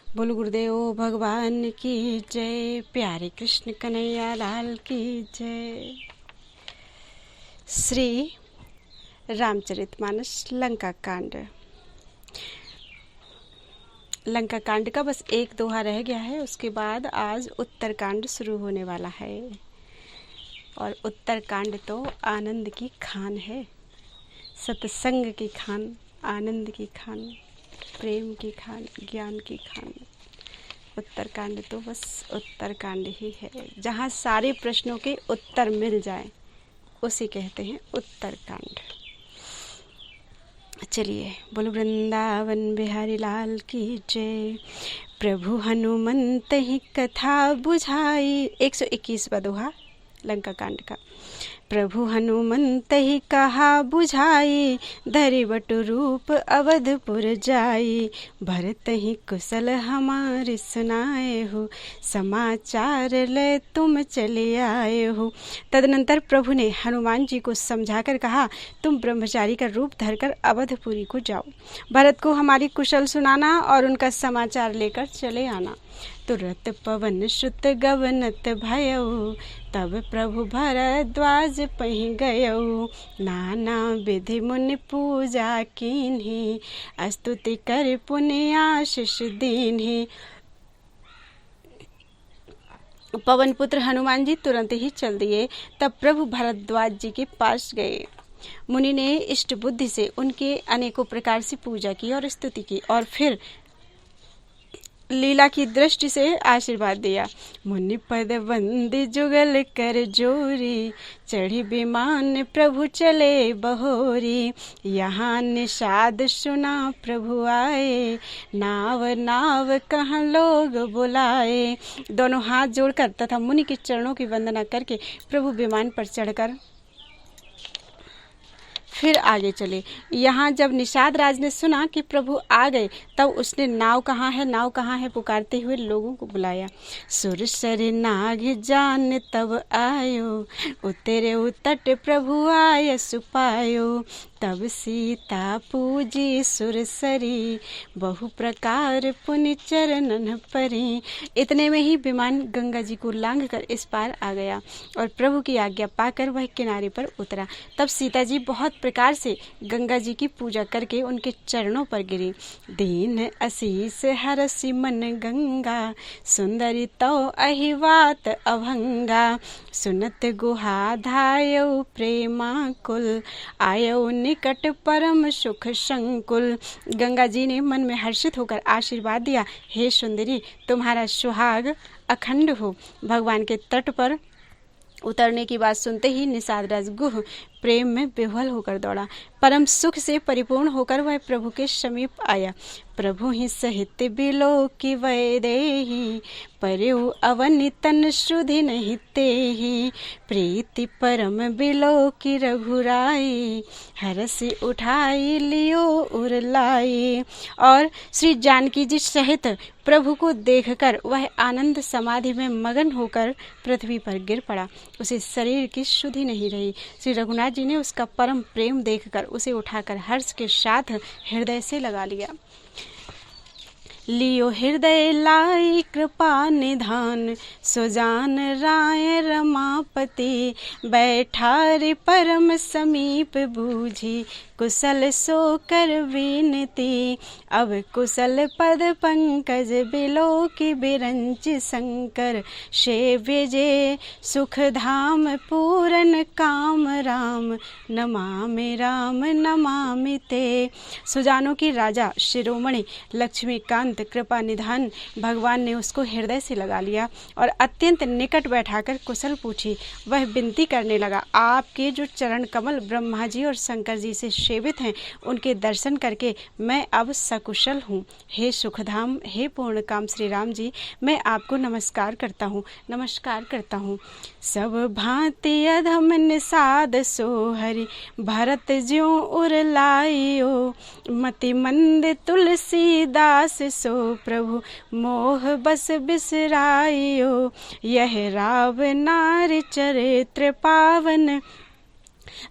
बोल गुरुदेव भगवान की जय। प्यारे कृष्ण कन्हैया लाल की जय। श्री रामचरितमानस लंका कांड। लंका कांड का बस एक दोहा रह गया है, उसके बाद आज उत्तर कांड शुरू होने वाला है। और उत्तर कांड तो आनंद की खान है, सत्संग की खान, आनंद की खान, प्रेम की खान, ज्ञान की खान। उत्तरकांड तो बस उत्तरकांड ही है, जहाँ सारे प्रश्नों के उत्तर मिल जाए उसे कहते हैं उत्तरकांड। चलिए, बोलो वृंदावन बिहारी लाल की जय। प्रभु हनुमंत ही कथा बुझाई। 121वां दोहा लंका कांड का। प्रभु हनुमंत ही कहा बुझाई, धरि बटु रूप अवधपुर जाई। भरत ही कुशल हमारे सुनाए हो, समाचार ले तुम चले आए हो। तदनंतर प्रभु ने हनुमान जी को समझाकर कहा, तुम ब्रह्मचारी का रूप धरकर अवधपुरी को जाओ। भरत को हमारी कुशल सुनाना और उनका समाचार लेकर चले आना। तुरत पवन श्रुत गवनत भयउ, तब प्रभु भरद्वाज पहि गयउ। नाना विधि मुनि पूजा कीन्ही, स्तुति कर पुण्य आशीष दीन्ही। पवन पुत्र हनुमान जी तुरंत ही चल दिए। तब प्रभु भरद्वाज जी के पास गए। मुनि ने इष्ट बुद्धि से उनके अनेकों प्रकार से पूजा की और स्तुति की, और फिर लीला की दृष्टि से आशीर्वाद दिया। मुनि पद वंदी जुगल कर जोरी, चढ़ी विमान प्रभु चले बहोरी। यहाँ निषाद सुना प्रभु आए, नाव नाव कहाँ लोग बुलाए। दोनों हाथ जोड़कर तथा मुनि के चरणों की वंदना करके प्रभु विमान पर चढ़कर फिर आगे चले। यहाँ जब निषाद राज ने सुना कि प्रभु आ गए, तब उसने नाव कहाँ है, नाव कहाँ है पुकारते हुए लोगों को बुलाया। सुरसर नाग जान तब आयो, उतरे उतट प्रभु आय सुपायो। तब सीता पूजी सुरसरी, बहु प्रकार पुनि चरणन परी। इतने में ही विमान गंगा जी को लांघ कर इस पार आ गया और प्रभु की आज्ञा पाकर वह किनारे पर उतरा। तब सीता जी बहुत प्रकार से गंगा जी की पूजा करके उनके चरणों पर गिरी। दीन असीस हरसि मन गंगा, सुंदरी तो अहिवात अभंगा। सुनत गुहा धायो प्रेमा कुल, आयो निकट परम सुख संकुल। गंगा जी ने मन में हर्षित होकर आशीर्वाद दिया, हे सुंदरी, तुम्हारा सुहाग अखंड हो। भगवान के तट पर उतरने की बात सुनते ही निषादराज गुह प्रेम में विह्वल होकर दौड़ा। परम सुख से परिपूर्ण होकर वह प्रभु के समीप आया। प्रभु ही सहित बिलो की वैदेही, परयु अवनि तन श्रुधि नहीं तेहि। प्रीति परम बिलो की रघुराई, हरसि उठाई लियो उर लाई। और श्री जानकी जी सहित प्रभु को देखकर वह आनंद समाधि में मगन होकर पृथ्वी पर गिर पड़ा। उसे शरीर की शुद्धि नहीं रही। श्री रघुनाथ जी ने उसका परम प्रेम देखकर उसे उठाकर हर्ष के साथ हृदय से लगा लिया। लियो हृदय लाई कृपा निधान, सुजान राय रमापति। बैठारे परम समीप बूझी, कुशल सो कर विनती। अब कुशल पद पंकज बिलो की बिरंच शंकर। सेव्य जे सुख धाम पूरन काम राम, नमामि राम नमामि ते। सुजानों की राजा शिरोमणि लक्ष्मीकांत कृपा निधान भगवान ने उसको हृदय से लगा लिया और अत्यंत निकट बैठाकर कुशल पूछी। वह विनती करने लगा, आपके जो चरण कमल ब्रह्मा जी और शंकर जी से सेवित हैं, उनके दर्शन करके मैं अब सकुशल हूँ। हे सुखधाम, हे पूर्ण काम श्री राम जी, मैं आपको नमस्कार करता हूँ, नमस्कार करता हूँ। सब भांति अधम निषाद सो हरि, भरत ज्यों उर लाइयो। मति मंद तुलसीदास सो प्रभु, मोह बस बिसराइयो। यह राव नार चरित्र पावन,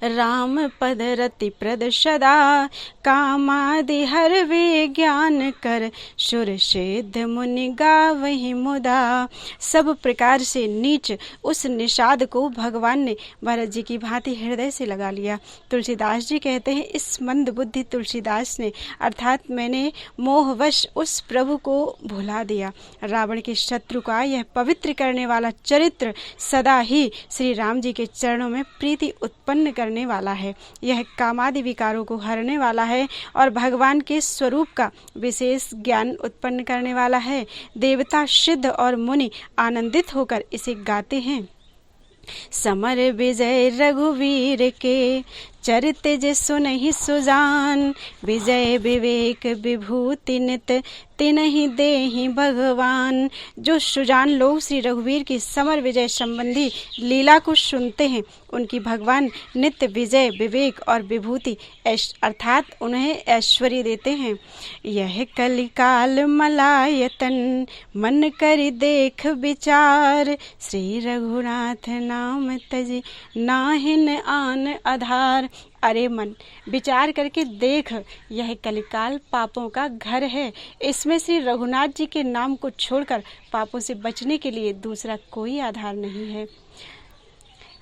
राम पद रति प्रद सदा, कामादि हर विज्ञान कर, सुर सिद्ध मुनि गावहि मुदा। सब प्रकार से नीच उस निषाद को भगवान ने भरत जी की भांति हृदय से लगा लिया। तुलसीदास जी कहते हैं, इस मंद बुद्धि तुलसीदास ने अर्थात मैंने मोहवश उस प्रभु को भुला दिया। रावण के शत्रु का यह पवित्र करने वाला चरित्र सदा ही श्री राम जी के चरणों में प्रीति उत्पन्न करने वाला है। यह कामादि विकारों को हरने वाला है और भगवान के स्वरूप का विशेष ज्ञान उत्पन्न करने वाला है। देवता, सिद्ध और मुनि आनंदित होकर इसे गाते हैं। समर विजय रघुवीर के, चरित जे सुनहि सुजान, विजय विवेक विभूति नित, तिनहि देहि भगवान। जो सुजान लोग श्री रघुवीर की समर विजय संबंधी लीला को सुनते हैं, उनकी भगवान नित्य विजय विवेक और विभूति अर्थात उन्हें ऐश्वर्य देते हैं। यह कलिकाल मलायतन, मन करि देख विचार, श्री रघुनाथ नाम तजि नाहिन आन आधार। अरे मन, विचार करके देख, यह कलिकाल पापों का घर है। इसमें श्री रघुनाथ जी के नाम को छोड़कर पापों से बचने के लिए दूसरा कोई आधार नहीं है।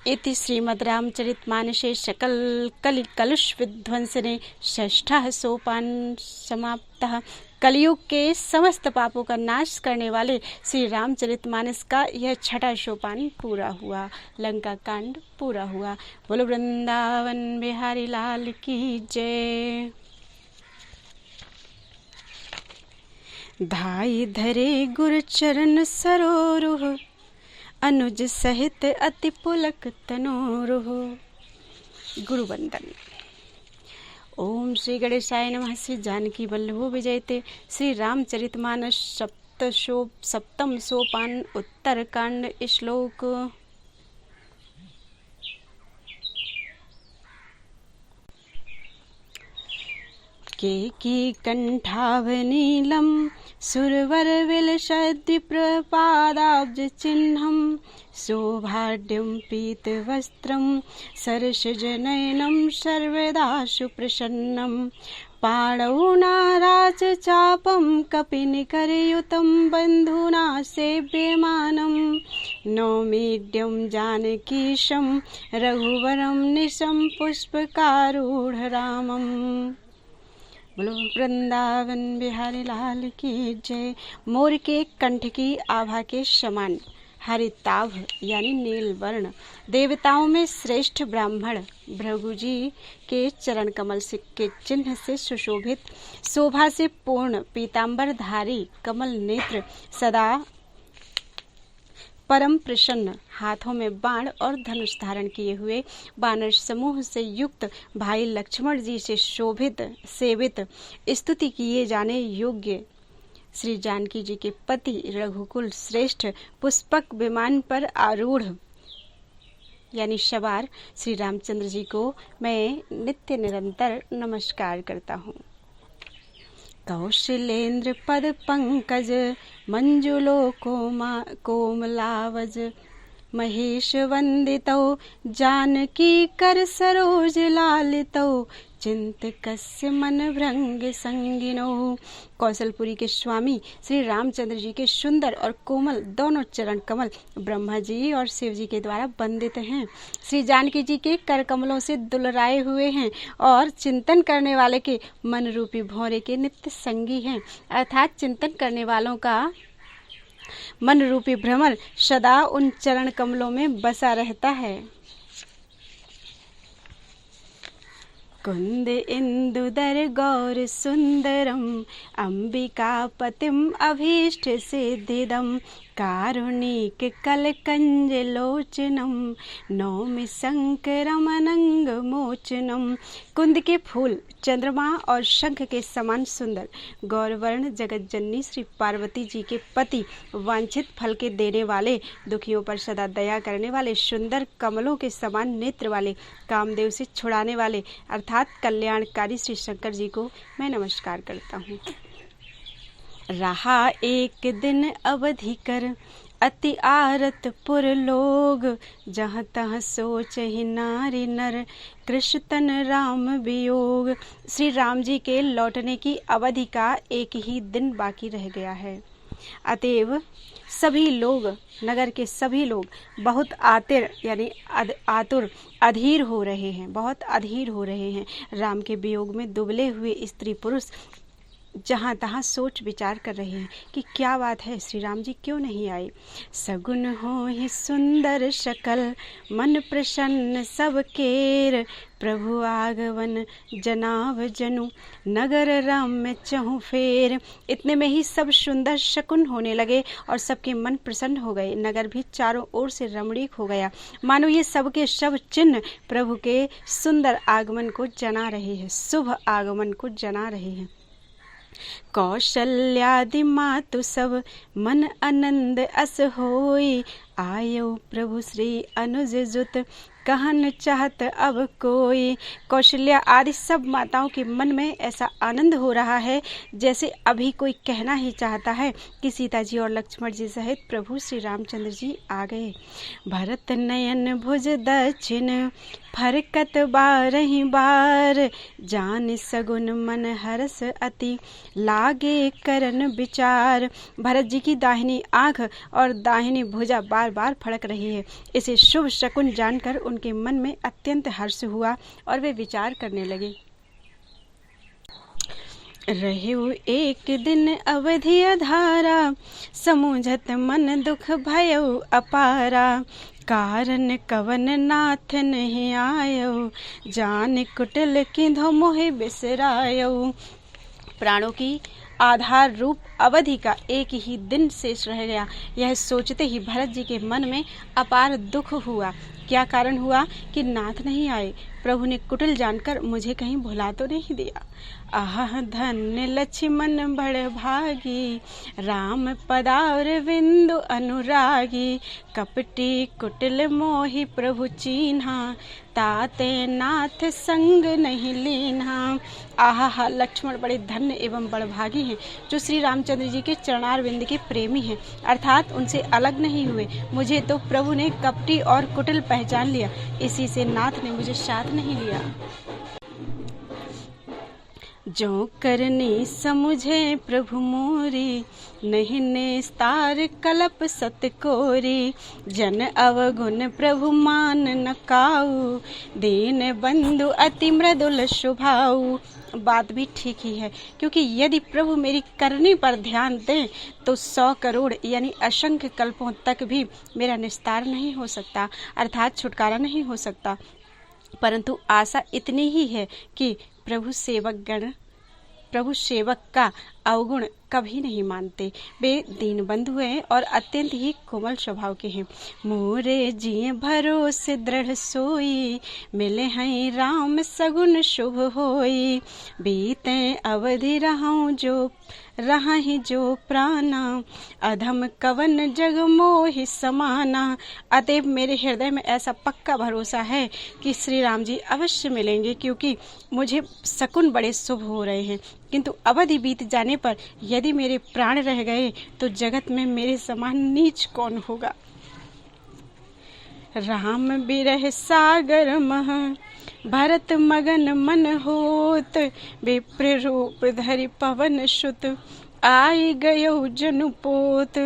इति श्रीमद् रामचरितमानसे सकल कलि कलुष विध्वंसने षष्ठः सोपान समाप्तः। कलयुग के समस्त पापों का नाश करने वाले श्री रामचरितमानस का यह छठा सोपान पूरा हुआ, लंका कांड पूरा हुआ। बोलो वृंदावन बिहारी लाल की जय। धाई धरे गुरु चरण सरोरुह, अनुज सहित अति पुलक तनोरुह। गुरु वंदन। ओम श्री गणेशाय नमः। श्री जानकी वल्लभो विजयते। श्री रामचरितमानस सप्तम सोपान उत्तरकांड श्लोक। केकी कंठावनीलम, सुरवर विलसद्विप्रपादाब्ज चिह्नम, शोभाढ्यं पीतवस्त्रं, सरसिजनयनं सर्वदा सुप्रसन्नं, पाणौ नाराज चापं कपिनिकरयुतं, बन्धुना सेव्यमानं, नौमीड्यं जानकीशं, रघुवरं निशं पुष्पकारूढ़ रामम्। बोलो वृंदावन बिहारी लाल की जय। मोर के कंठ की आभा के समान हरिताभ यानी नील वर्ण, देवताओं में श्रेष्ठ ब्राह्मण भृगु जी के चरण कमल के चिन्ह से सुशोभित, शोभा से पूर्ण पीतांबरधारी कमल नेत्र, सदा परम प्रसन्न, हाथों में बाण और धनुष धारण किए हुए, वानर समूह से युक्त भाई लक्ष्मण जी से शोभित सेवित, स्तुति किए जाने योग्य श्री जानकी जी के पति, रघुकुल श्रेष्ठ पुष्पक विमान पर आरूढ़ यानी सवार श्री रामचंद्र जी को मैं नित्य निरंतर नमस्कार करता हूँ। कौशलेन्द्र पद पंकज, मंजुलो कोमलावज, महेश वंदितौ, जानकी कर सरोज लालितौ, चिंतकस्य मन भृंग संगिनौ। कौशलपुरी के स्वामी श्री रामचंद्र जी के सुंदर और कोमल दोनों चरण कमल ब्रह्मा जी और शिव जी के द्वारा वंदित हैं। श्री जानकी जी के कर कमलों से दुलराए हुए हैं और चिंतन करने वाले के मन रूपी भौरे के नित्य संगी हैं। अर्थात चिंतन करने वालों का मन रूपी भ्रमर सदा उन चरण कमलों में बसा रहता है। कुंद इंदुदर गौर सुंदरम, अंबिका पतिम अभीष्ट सिद्धिदम, कारुणिक कलकंज लोचनम, नौमि शंकरमनंग मोचनम। कुंद के फूल, चंद्रमा और शंख के समान सुंदर, गौरवर्ण जगत जननी श्री पार्वती जी के पति, वांछित फल के देने वाले, दुखियों पर सदा दया करने वाले, सुंदर कमलों के समान नेत्र वाले, कामदेव से छुड़ाने वाले अर्थात कल्याणकारी श्री शंकर जी को मैं नमस्कार करता हूँ। रहा एक दिन अवधि कर, अति आरत पुर लोग, जहाँ तहाँ सोच ही नारी नर, कृष्ण तन राम वियोग। श्री राम जी के लौटने की अवधि का एक ही दिन बाकी रह गया है। अतएव सभी लोग, नगर के सभी लोग बहुत आतिर यानी आतुर अधीर हो रहे हैं, बहुत अधीर हो रहे हैं। राम के वियोग में दुबले हुए स्त्री पुरुष जहाँ तहाँ सोच विचार कर रहे हैं कि क्या बात है, श्री राम जी क्यों नहीं आए। सगुन हो ही सुंदर शकल, मन प्रसन्न सब केर, प्रभु आगमन जनाव जनु, नगर राम में चहु फेर। इतने में ही सब सुंदर शकुन होने लगे और सबके मन प्रसन्न हो गए। नगर भी चारों ओर से रमणीक हो गया, मानो ये सबके सब चिन्ह प्रभु के सुंदर आगमन को जना रहे हैं, शुभ आगमन को जना रहे हैं। कौशल्यादि मातु सब, मन आनंद अस होई, आयो प्रभु श्री अनुज जुत, कहन चाहत अब कोई। कौशल्या आदि सब माताओं के मन में ऐसा आनंद हो रहा है जैसे अभी कोई कहना ही चाहता है कि सीता जी और लक्ष्मण जी सहित प्रभु श्री रामचंद्र जी आ गए। भरत नयन भुज दक्षिण, फरकत बारहि बार, जान सगुन मन हरस अति, लागे करन विचार। भरत जी की दाहिनी आंख और दाहिनी भुजा बार बार फड़क रही है। इसे शुभ शकुन जानकर उनके मन में अत्यंत हर्ष हुआ और वे विचार करने लगे। रहु एक दिन अवधि अधारा, समूझत मन दुख भयउ अपारा, कारण कवन नाथ नहीं आयो, जान कुटिल किंधो मोहि बिसरायो। प्राणों की आधार रूप अवधि का एक ही दिन शेष रह गया। यह सोचते ही भरत जी के मन में अपार दुख हुआ। क्या कारण हुआ कि नाथ नहीं आए। प्रभु ने कुटिल जानकर मुझे कहीं भुला तो नहीं दिया। आह धन्य लक्ष्मण बड़ भागी, राम पदार बिंदु अनुरागी, कपटी कुटिल मोहि प्रभु चीन्हा, ताते नाथ संग नहीं लीन्हा। आहा, लक्ष्मण बड़े धन्य एवं बड़भागी हैं जो श्री रामचंद्र जी के चरणारविंद के प्रेमी हैं, अर्थात उनसे अलग नहीं हुए। मुझे तो प्रभु ने कपटी और कुटिल पहचान लिया, इसी से नाथ ने मुझे साथ नहीं लिया। जो करनी समुझे प्रभु मोरी, नहीं निस्तार कलप सतकोरी, जन अवगुण प्रभु मान न काऊ, दीन बंधु अति मृदुल स्वभाव। बात भी ठीक ही है, क्योंकि यदि प्रभु मेरी करनी पर ध्यान दें तो 100 करोड़ यानी असंख्य कल्पों तक भी मेरा निस्तार नहीं हो सकता, अर्थात छुटकारा नहीं हो सकता। परंतु आशा इतनी ही है कि प्रभु सेवक का अवगुण कभी नहीं मानते। वे दीन बंधु हैं और अत्यंत ही कोमल स्वभाव के हैं। मोरे जिए भरोसे दृढ़ सोई, मिले हैं राम सगुन शुभ होई, बीते अवधि रहा ही जो प्राणा, अधम कवन जग मोहि समाना। अतएव मेरे हृदय में ऐसा पक्का भरोसा है कि श्री राम जी अवश्य मिलेंगे, क्योंकि मुझे शकुन बड़े शुभ हो रहे हैं। किंतु अवधि बीत जाने पर यदि मेरे प्राण रह गए तो जगत में मेरे समान नीच कौन होगा। राम बिरह सागर मह, भरत मगन मन होत, विप्र रूप धरि पवन सुत, आई गयो जनु पोत।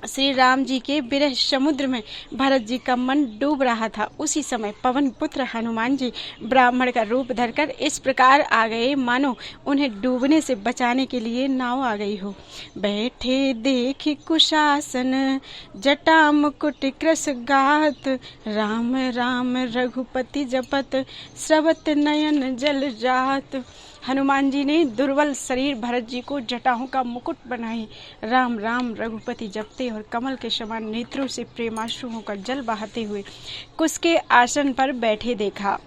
श्री राम जी के विरह समुद्र में भरत जी का मन डूब रहा था। उसी समय पवन पुत्र हनुमान जी ब्राह्मण का रूप धरकर इस प्रकार आ गए मानो उन्हें डूबने से बचाने के लिए नाव आ गई हो। बैठे देख कुशासन, जटा मुकुट कृस गात, राम राम रघुपति जपत, स्रवत नयन जल जात। हनुमान जी ने दुर्बल शरीर भरत जी को जटाओं का मुकुट बनाए, राम राम रघुपति जपते और कमल के समान नेत्रों से प्रेमाश्रुओं का जल बहाते हुए कुश के आसन पर बैठे देखा।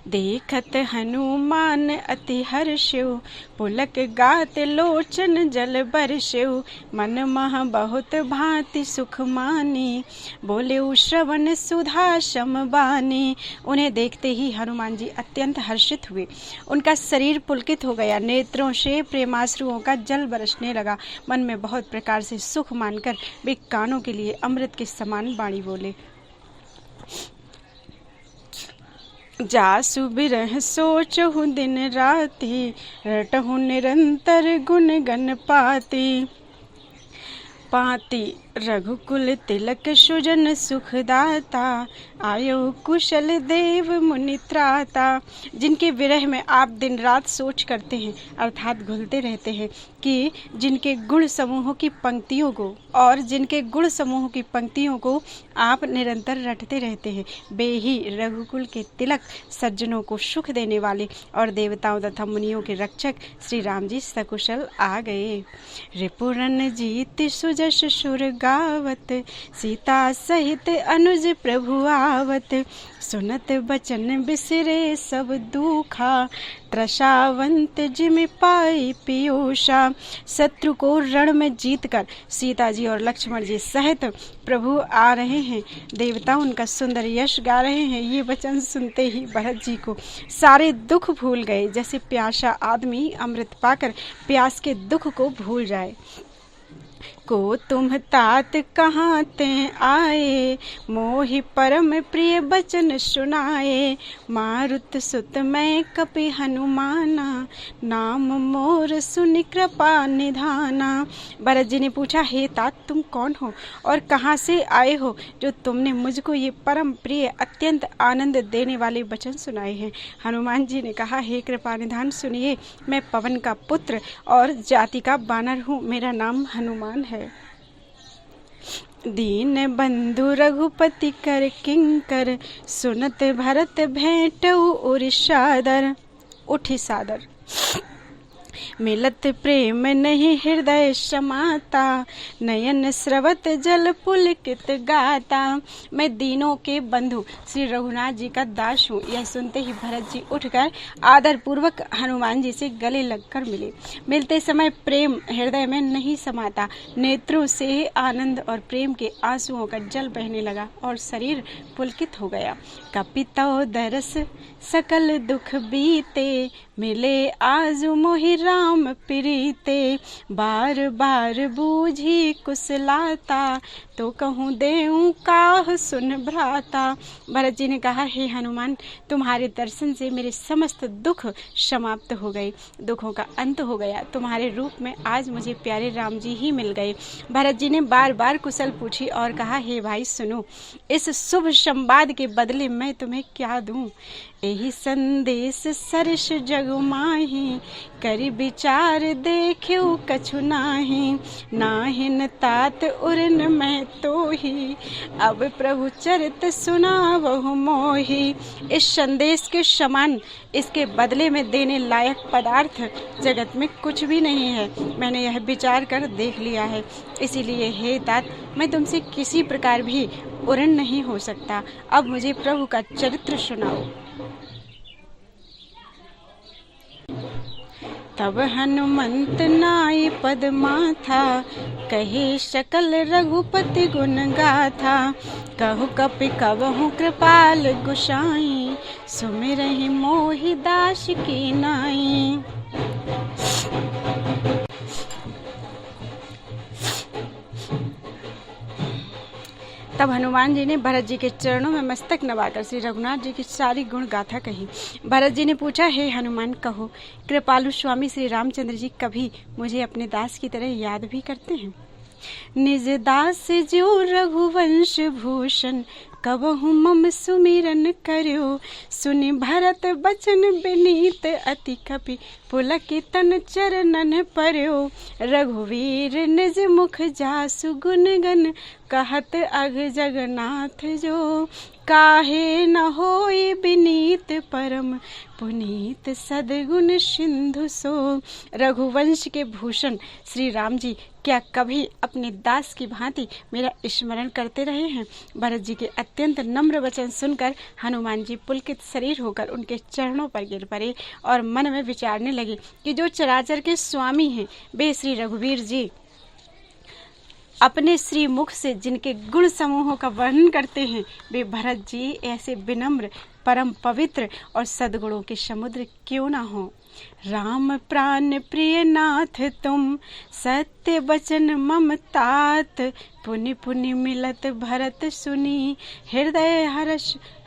देखत हनुमान अति हर्षिउ, पुलक गात लोचन जल बरसिउ। मन मह बहुत भांति सुख मानी, बोले श्रवण सुधा सम बानी। उन्हें देखते ही हनुमान जी अत्यंत हर्षित हुए, उनका शरीर पुलकित हो गया, नेत्रों से प्रेमाश्रुओं का जल बरसने लगा। मन में बहुत प्रकार से सुख मानकर वे कानों के लिए अमृत के समान वाणी बोले। जासु बिरह सोचहु दिन राति, रटहु निरंतर गुण गण पाति। पाति रघुकुल तिलक सुजन सुखदाता, आयो कुशल देव मुनि त्राता। जिनके विरह में आप दिन रात सोच करते हैं, अर्थात घुलते रहते हैं, कि जिनके गुण समूहों की पंक्तियों को आप निरंतर रटते रहते हैं, वे ही रघुकुल के तिलक, सज्जनों को सुख देने वाले और देवताओं तथा मुनियों के रक्षक श्री राम जी सकुशल आ गए। रिपुरन जीत सुजस सुर गावत, सीता सहित अनुज प्रभु आवत। सुनत बचन बिसरे सब दुखा, त्रसावंत जिमि पाई पीयूषा। शत्रु को रण में जीतकर सीता जी और लक्ष्मण जी सहित प्रभु आ रहे हैं, देवता उनका सुंदर यश गा रहे हैं। ये वचन सुनते ही भरत जी को सारे दुख भूल गए, जैसे प्यासा आदमी अमृत पाकर प्यास के दुख को भूल जाए। को तुम तात कहाँ ते आए, मोहि परम प्रिय बचन सुनाए। मारुत सुत मैं कपि हनुमाना, नाम मोर सुनि कृपा निधाना। भरत जी ने पूछा, हे तात तुम कौन हो और कहाँ से आए हो, जो तुमने मुझको ये परम प्रिय अत्यंत आनंद देने वाले वचन सुनाए हैं। हनुमान जी ने कहा, हे कृपा निधान सुनिए, मैं पवन का पुत्र और जाति का बानर हूँ, मेरा नाम हनुमान है। दीन बंधु रघुपति कर किंकर, सुनत भरत भेंटउ उर सादर। उठि सादर मिलत प्रेम नहीं हृदय समाता, नयन स्रवत जल पुलकित गाता। मैं दीनों के बंधु श्री रघुनाथ जी का दास हूँ। यह सुनते ही भरत जी उठकर आदर पूर्वक हनुमान जी से गले लगकर मिले। मिलते समय प्रेम हृदय में नहीं समाता, नेत्रों से आनंद और प्रेम के आंसुओं का जल बहने लगा और शरीर पुलकित हो गया। कपितौ दरस सकल दुख बीते, मिले आजु मोहि राम प्रीते। बार बार बूझी कुशलाता, तो कहूँ देऊँ काह सुन भ्राता। भरत जी ने कहा, हे हनुमान, तुम्हारे दर्शन से मेरे समस्त दुख समाप्त हो गए, दुखों का अंत हो गया। तुम्हारे रूप में आज मुझे प्यारे राम जी ही मिल गए। भरत जी ने बार बार कुशल पूछी और कहा, हे भाई सुनो, इस शुभ संवाद के बदले मैं तुम्हें क्या दूं। यही संदेश सरस जग माही, करि विचार देखियो कछु नाही। नाहिन तात उरन मैं तो ही, अब प्रभु चरित सुनावहु मोही। इस संदेश के समान इसके बदले में देने लायक पदार्थ जगत में कुछ भी नहीं है। मैंने यह विचार कर देख लिया है, इसीलिए हे तात, मैं तुमसे किसी प्रकार भी उरण नहीं हो सकता। अब मुझे प्रभु का चरित्र सुनाओ। तब हनुमंत नाई पद माथा, कहे सकल रघुपति गुण गाथा। कहु कपि कबहु कृपाल गुसाई, सुमिरहि मोहि दास की नाई। तब हनुमान जी ने भरत जी के चरणों में मस्तक नवाकर श्री रघुनाथ जी की सारी गुण गाथा कही। भरत जी ने पूछा, हे हनुमान, कहो, कृपालु स्वामी श्री रामचंद्र जी कभी मुझे अपने दास की तरह याद भी करते हैं? निज दास जो रघुवंश भूषण, कबहु मम सुमिरन करियो। सुनि भरत बचन विनीत, अति कपि पुलकितन चरणन पर्यो। रघुवीर निज मुख जासु गुण गन, कहत अघ जगन्नाथ जो। काहे न होई विनीत परम, पुनीत सद्गुण सिंधु सो। रघुवंश के भूषण श्री राम जी क्या कभी अपने दास की भांति मेरा स्मरण करते रहे हैं? भरत जी के अत्यंत नम्र वचन सुनकर हनुमान जी पुलकित शरीर होकर उनके चरणों पर गिर पड़े और मन में विचारने लगे कि जो चराचर के स्वामी हैं वे श्री रघुवीर जी अपने श्री मुख से जिनके गुण समूहों का वर्णन करते हैं वे भरत जी ऐसे विनम्र, परम पवित्र और सद्गुणों के समुद्र क्यों ना हो। राम प्राण प्रिय नाथ तुम, सत्य वचन मम तात, पुनि पुनि मिलत भरत सुनी, हृदय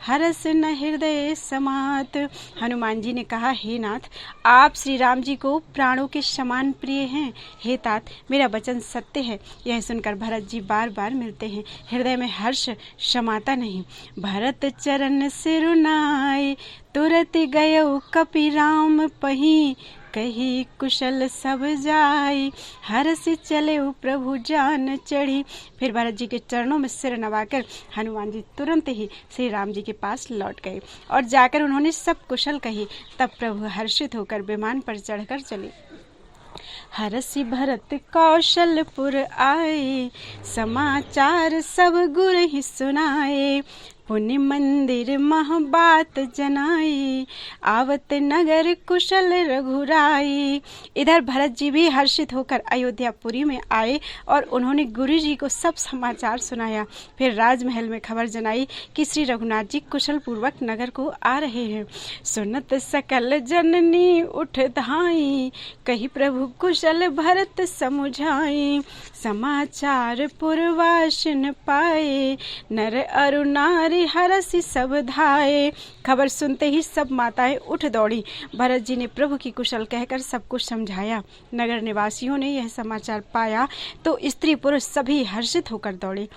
हरस न हृदय समात। हनुमान जी ने कहा, हे नाथ, आप श्री राम जी को प्राणों के समान प्रिय हैं। हे तात, मेरा वचन सत्य है। यह सुनकर भरत जी बार बार मिलते हैं, हृदय में हर्ष समाता नहीं। भरत चरण सिरुनाए, तुरत गयो कपि राम पही, कही कुशल सब जाई, हरस चले प्रभु जान चढ़ी। फिर भरत जी के चरणों में सिर नवाकर हनुमान जी तुरंत ही श्री राम जी के पास लौट गए और जाकर उन्होंने सब कुशल कही। तब प्रभु हर्षित होकर विमान पर चढ़कर चले। हरसि भरत कौशलपुर आए, समाचार सब गुर ही सुनाए, पुनि मंदिर मह बात जनाई, आवत नगर कुशल रघुराई। इधर भरत जी भी हर्षित होकर अयोध्यापुरी में आए और उन्होंने गुरु जी को सब समाचार सुनाया। फिर राजमहल में खबर जनाई कि श्री रघुनाथ जी कुशल पूर्वक नगर को आ रहे हैं। सुनत सकल जननी उठ धाई, कही प्रभु कुशल भरत समुझाई, समाचार पुरवासिन पाए, नर अरु नारी हरसि सब धाये। खबर सुनते ही सब माताएं उठ दौड़ी। भरत जी ने प्रभु की कुशल कहकर सब कुछ समझाया। नगर निवासियों ने यह समाचार पाया तो स्त्री पुरुष सभी हर्षित होकर दौड़े।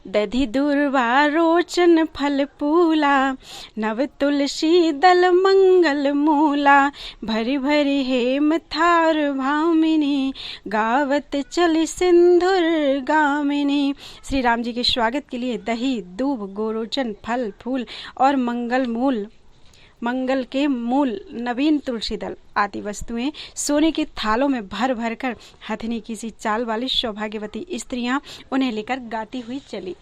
दधि दूर्वा रोचन फल पूला, नव तुलसी दल मंगल मूला, भरी भरी हेम थार भामिनी, गावत चली सिंधुर गामिनी। श्री राम जी के स्वागत के लिए दही, दूब, गोरोचन, फल फूल और मंगल के मूल, नवीन तुलसी दल आदि वस्तुएं सोने के थालों में भर भर कर हथनी की सी चाल वाली सौभाग्यवती स्त्रियां उन्हें लेकर गाती हुई चली।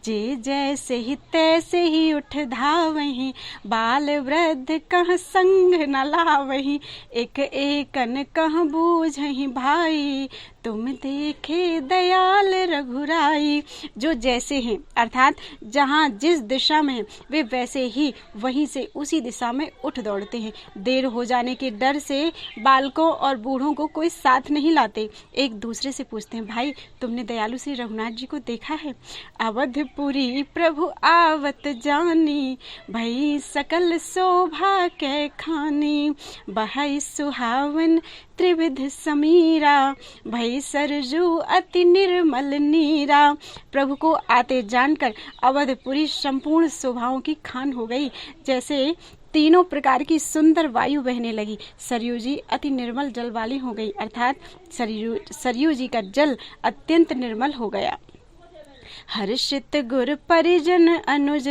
जे जैसे ही तैसे ही उठ धावहीं, बाल वृद्ध कह संग न लावहीं, एक एकन कह बूझहीं भाई, तुम देखे दयाल रघुराई। जो जैसे हैं अर्थात जहाँ जिस दिशा में वे वैसे ही वहीं से उसी दिशा में उठ दौड़ते हैं। देर हो जाने के डर से बालकों और बूढ़ों को कोई साथ नहीं लाते। एक दूसरे से पूछते हैं, भाई तुमने दयालु श्री रघुनाथ जी को देखा है? अवधपुरी प्रभु आवत जानी, भई सकल शोभा कै खानी, बहई सुहावन त्रिविध समीरा, भई सरजू अति निर्मल नीरा। प्रभु को आते जानकर अवधपुरी संपूर्ण शोभाओं की खान हो गई। जैसे तीनों प्रकार की सुंदर वायु बहने लगी। सरयू जी अति निर्मल जल वाली हो गई, अर्थात सरयू जी का जल अत्यंत निर्मल हो गया। हर्षित गुर परिजन अनुज,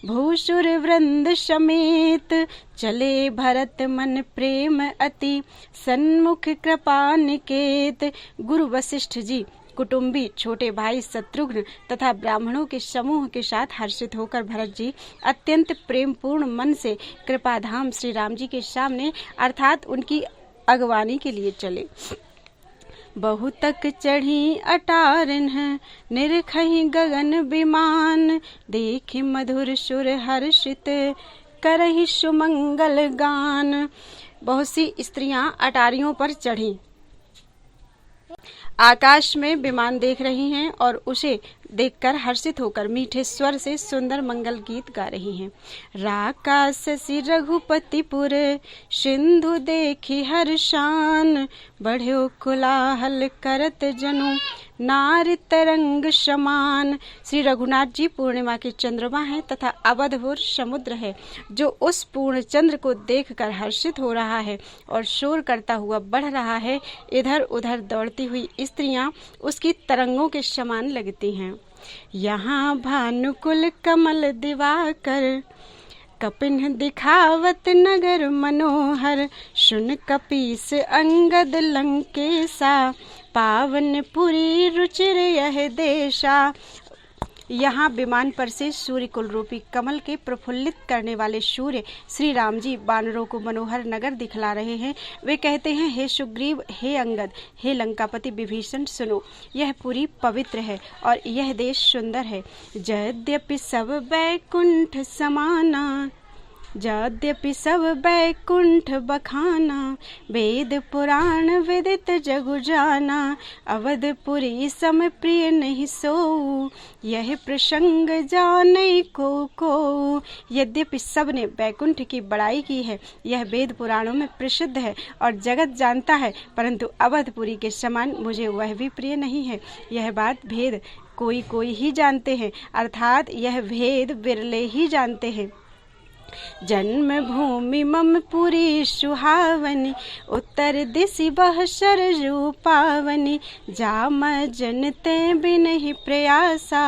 भूसुर वृंद समेत, चले भरत मन प्रेम अति, सन्मुख कृपा निकेत। गुरु वशिष्ठ जी, कुटुंबी, छोटे भाई शत्रुघ्न तथा ब्राह्मणों के समूह के साथ हर्षित होकर भरत जी अत्यंत प्रेम पूर्ण मन से कृपाधाम श्री राम जी के सामने अर्थात उनकी अगवानी के लिए चले। बहुतक चढ़ी अटारन, निरखहि गगन विमान, देखि मधुर सुर हर्षित, करहि सुमंगल गान। बहुत सी स्त्रियां अटारियों पर चढ़ी, आकाश में विमान देख रही हैं और उसे देखकर हर्षित होकर मीठे स्वर से सुंदर मंगल गीत गा रही हैं। राकास सी रघुपतिपुर, सिंधु देखी हर्षान, बढ़्यो कोलाहल करत जनु, नारी तरंग समान। श्री रघुनाथ जी पूर्णिमा के चंद्रमा हैं तथा अवधपुर समुद्र है जो उस पूर्ण चंद्र को देखकर हर्षित हो रहा है और शोर करता हुआ बढ़ रहा है। इधर उधर दौड़ती हुई स्त्रियां उसकी तरंगों के समान लगती हैं। यहाँ भानुकुल कमल दिवाकर, कपिन दिखावत नगर मनोहर, सुन कपीस अंगद लंकेशा, पावन पुरी रुचिर यह देशा। यहाँ विमान पर से सूर्य कुल रूपी कमल के प्रफुल्लित करने वाले सूर्य श्री राम जी वानरों को मनोहर नगर दिखला रहे हैं। वे कहते हैं, हे सुग्रीव, हे अंगद, हे लंकापति विभीषण, सुनो, यह पुरी पवित्र है और यह देश सुंदर है। यद्यपि सब बैकुंठ समाना, यद्यपि सब बैकुंठ बखाना, वेद पुराण विदित जगु जाना, अवधपुरी सम प्रिय नहीं सोऊ, यह प्रसंग जाने को। यद्यपि सब ने बैकुंठ की बड़ाई की है, यह वेद पुराणों में प्रसिद्ध है और जगत जानता है, परंतु अवधपुरी के समान मुझे वह भी प्रिय नहीं है। यह बात भेद कोई कोई ही जानते हैं, अर्थात यह भेद बिरले ही जानते हैं। जन्म भूमि मम पुरी सुहावनी, उत्तर दिशि बह सरजू पावनी, जाम जनते बिनहि प्रयासा,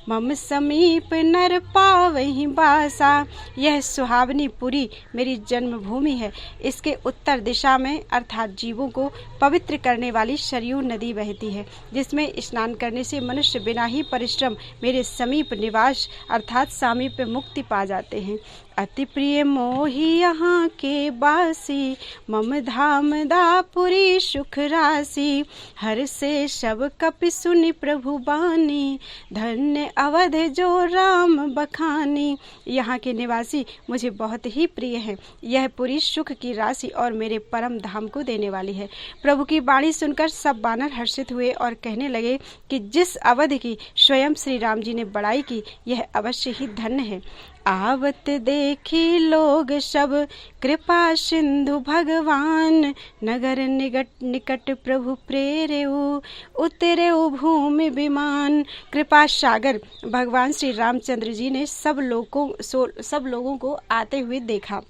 मम समीप नर पावहि बासा। यह सुहावनी पुरी मेरी जन्मभूमि है। इसके उत्तर दिशा में अर्थात जीवों को पवित्र करने वाली सरयू नदी बहती है, जिसमें स्नान करने से मनुष्य बिना ही परिश्रम मेरे समीप निवास अर्थात सामीप्य मुक्ति पा जाते हैं। अति प्रिय मोहि यहाँ के बासी, मम धाम दापुरी सुख राशि, हर से सब कपि सुनि प्रभु बानी, धन्य अवध जो राम बखानी। यहाँ के निवासी मुझे बहुत ही प्रिय हैं। यह पूरी सुख की राशि और मेरे परम धाम को देने वाली है। प्रभु की वाणी सुनकर सब वानर हर्षित हुए और कहने लगे कि जिस अवध की स्वयं श्री राम जी ने बड़ाई की, यह अवश्य ही धन्य है। आवत देखी लोग सब कृपा सिंधु भगवान, नगर निकट प्रभु प्रेरेऊ, उतरेऊ भूमि विमान। कृपा सागर भगवान श्री रामचंद्र जी ने सब लोगों को आते हुए देखा,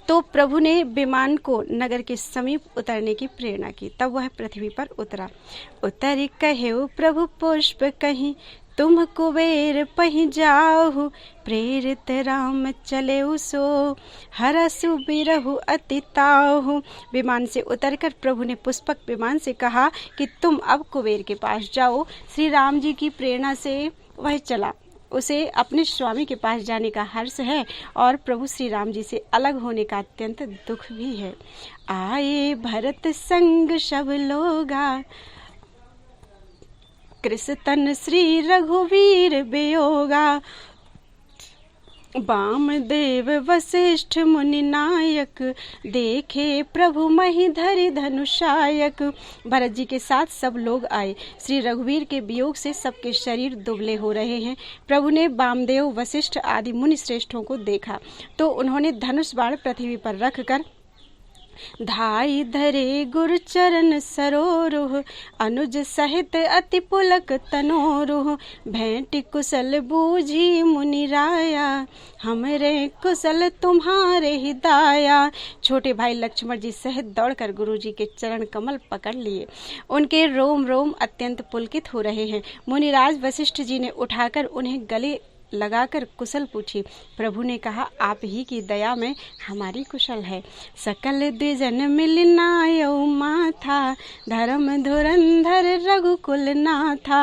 तो प्रभु ने विमान को नगर के समीप उतरने की प्रेरणा की। तब वह पृथ्वी पर उतरा। उतरी कहेऊ प्रभु पुष्प कहीं, तुम कुबेर पहि जाहु, प्रेरित राम चले सो, हरसु बिरहु अति ताहु। विमान से उतरकर प्रभु ने पुष्पक विमान से कहा कि तुम अब कुबेर के पास जाओ। श्री राम जी की प्रेरणा से वह चला। उसे अपने स्वामी के पास जाने का हर्ष है और प्रभु श्री राम जी से अलग होने का अत्यंत दुख भी है। आए भरत संग सब लोगा, कृष्ण श्री रघुवीर वियोगा, वामदेव वशिष्ठ मुनि नायक, देखे प्रभु महि धरि धनुषायक। भरत जी के साथ सब लोग आए। श्री रघुवीर के वियोग से सबके शरीर दुबले हो रहे हैं। प्रभु ने वामदेव वशिष्ठ आदि मुनि श्रेष्ठों को देखा, तो उन्होंने धनुष बाण पृथ्वी पर रखकर धाई धरे गुरु चरण सरोरुह, अनुज सहित अति पुलक तनोरुह, भेंट कुशल बूझी मुनि राया, हमरे कुशल तुम्हारे ही दाया। छोटे भाई लक्ष्मण जी सहित दौड़कर गुरु जी के चरण कमल पकड़ लिए। उनके रोम रोम अत्यंत पुलकित हो रहे हैं। मुनिराज वशिष्ठ जी ने उठाकर उन्हें गले लगाकर कुशल पूछी। प्रभु ने कहा, आप ही की दया में हमारी कुशल है। सकल द्विजन मिलनायो माथा, धर्म धुरंधर रघुकुल नाथा,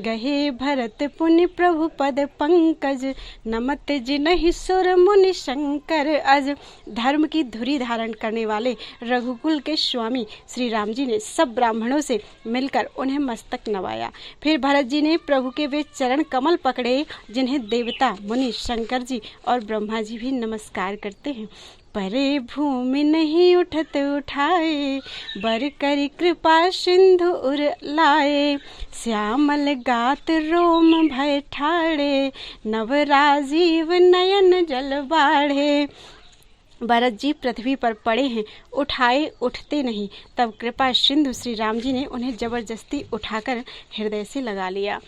गहे भरत पुनि प्रभु पद पंकज, नमत जिनहि सुर मुनि शंकर अज। धर्म की धुरी धारण करने वाले रघुकुल के स्वामी श्री राम जी ने सब ब्राह्मणों से मिलकर उन्हें मस्तक नवाया। फिर भरत जी ने प्रभु के वे चरण कमल पकड़े जिन्हें देवता मुनि शंकर जी और ब्रह्मा जी भी नमस्कार करते हैं। परे भूमि नहीं उठत उठाए, बर करी कृपा सिंधु उर लाए, श्यामल गात रोम भय ठाड़े, नव राजीव नयन जल बाढ़े। भरत जी पृथ्वी पर पड़े हैं, उठाए उठते नहीं। तब कृपा सिंधु श्री राम जी ने उन्हें जबरदस्ती उठाकर हृदय से लगा लिया।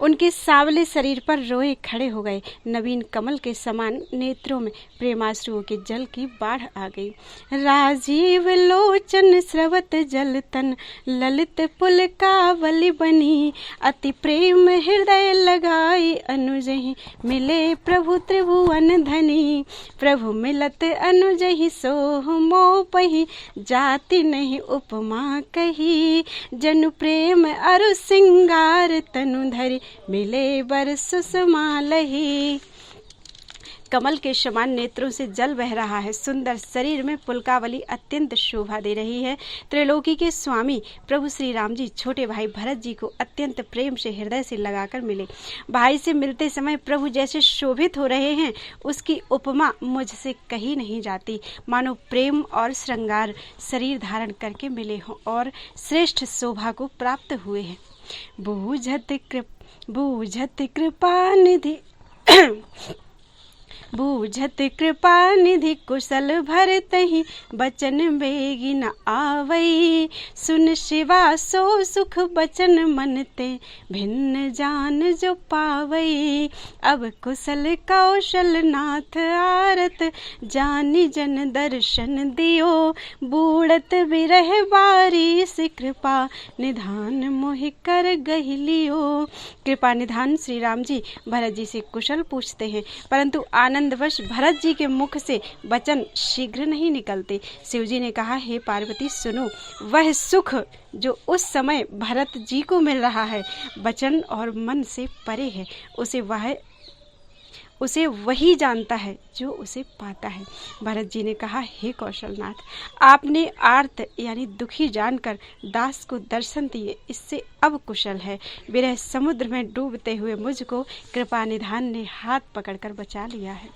उनके सावले शरीर पर रोए खड़े हो गए। नवीन कमल के समान नेत्रों में प्रेमाश्रुओं के जल की बाढ़ आ गई। राजीव लोचन स्रवत जल तन, ललित पुल कावली बनी, अति प्रेम हृदय लगाई अनुजहि, मिले प्रभु त्रिभुवन धनी। प्रभु मिलत अनुजहि सोह मोपहि, जाति नहीं उपमा कही, जनु प्रेम अरु सिंगार तनु धरि, मिले बर सुषमालही। कमल के समान नेत्रों से जल बह रहा है, सुंदर शरीर में पुलकावली अत्यंत शोभा दे रही है। त्रिलोकी के स्वामी प्रभु श्री राम जी छोटे भाई भरत जी को अत्यंत प्रेम से हृदय से लगाकर मिले। भाई से मिलते समय प्रभु जैसे शोभित हो रहे हैं, उसकी उपमा मुझसे कही नहीं जाती। मानो प्रेम और श्रृंगार शरीर धारण करके मिले हों और श्रेष्ठ शोभा को प्राप्त हुए हैं। बूझत कृपा निधि बूझत कृपा निधि कुशल भरतहि, बचन बेगी न आवई। सुन शिवा सो सुख बचन मनते, भिन्न जान जो पावई। अब कुशल कौशल नाथ आरत, जानी जन दर्शन दियो। बूढ़त बिरह बारिश कृपा निधान मोहि कर गहिलियो। कृपा निधान श्री राम जी भरत जी से कुशल पूछते हैं, परंतु आनंदवश भरत जी के मुख से वचन शीघ्र नहीं निकलते। शिव जी ने कहा, हे पार्वती सुनो, वह सुख जो उस समय भरत जी को मिल रहा है वचन और मन से परे है। उसे वही जानता है जो उसे पाता है। भरत जी ने कहा, हे कौशलनाथ, आपने आर्त यानी दुखी जानकर दास को दर्शन दिए, इससे अब कुशल है। विरह समुद्र में डूबते हुए मुझको कृपा निधान ने हाथ पकड़कर बचा लिया है।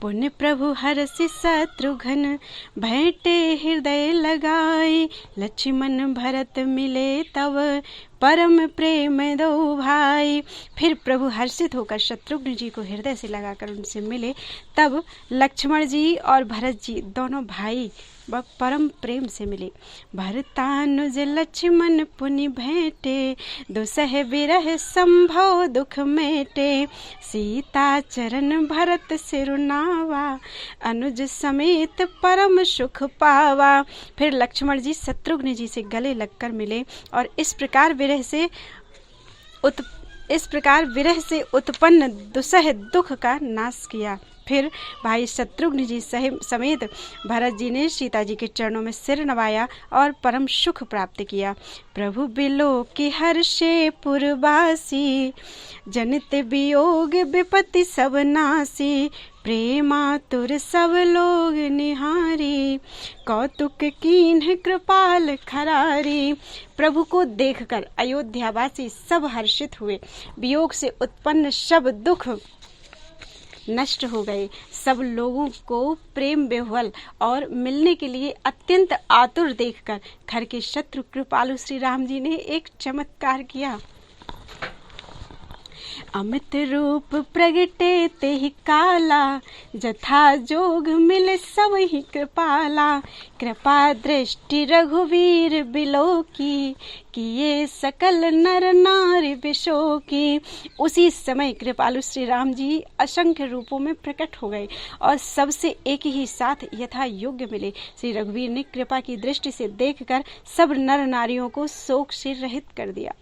पुण्य प्रभु हरसि शत्रुघ्न, भेंटे हृदय लगाए। लक्ष्मण भरत मिले तब, परम प्रेम दो भाई। फिर प्रभु हर्षित होकर शत्रुघ्न जी को हृदय से लगाकर उनसे मिले। तब लक्ष्मण जी और भरत जी दोनों भाई वह परम प्रेम से मिले। भरतानुज लक्ष्मण पुनि भेंटे, दुसह विरह संभव दुख मेटे। सीता चरण भरत सिरुनावा, अनुज समेत परम सुख पावा। फिर लक्ष्मण जी शत्रुघ्न जी से गले लगकर मिले और इस प्रकार विरह से उत्पन्न दुसह दुख का नाश किया। फिर भाई शत्रुघ्न जी समेत भरत जी ने सीता जी के चरणों में सिर नवाया और परम सुख प्राप्त किया। प्रभु बिलो की हर्षे पुरवासी, जनित वियोग विपत्ति सब नासी। प्रेमातुर सब लोग निहारी, कौतुक कीन्ह कृपाल खरारी। प्रभु को देखकर अयोध्यावासी सब हर्षित हुए। वियोग से उत्पन्न सब दुख नष्ट हो गए। सब लोगों को प्रेम विह्वल और मिलने के लिए अत्यंत आतुर देखकर घर के शत्रु कृपालु श्री राम जी ने एक चमत्कार किया। अमित रूप प्रगटे ते ही काला, जथा जोग मिले सब ही कृपाला। कृपा दृष्टि रघुवीर बिलो की, किए सकल नर नारी विशोकी। उसी समय कृपालु श्री राम जी असंख्य रूपों में प्रकट हो गए और सबसे एक ही साथ यथा योग्य मिले। श्री रघुवीर ने कृपा की दृष्टि से देखकर सब नर नारियों को शोक से रहित कर दिया।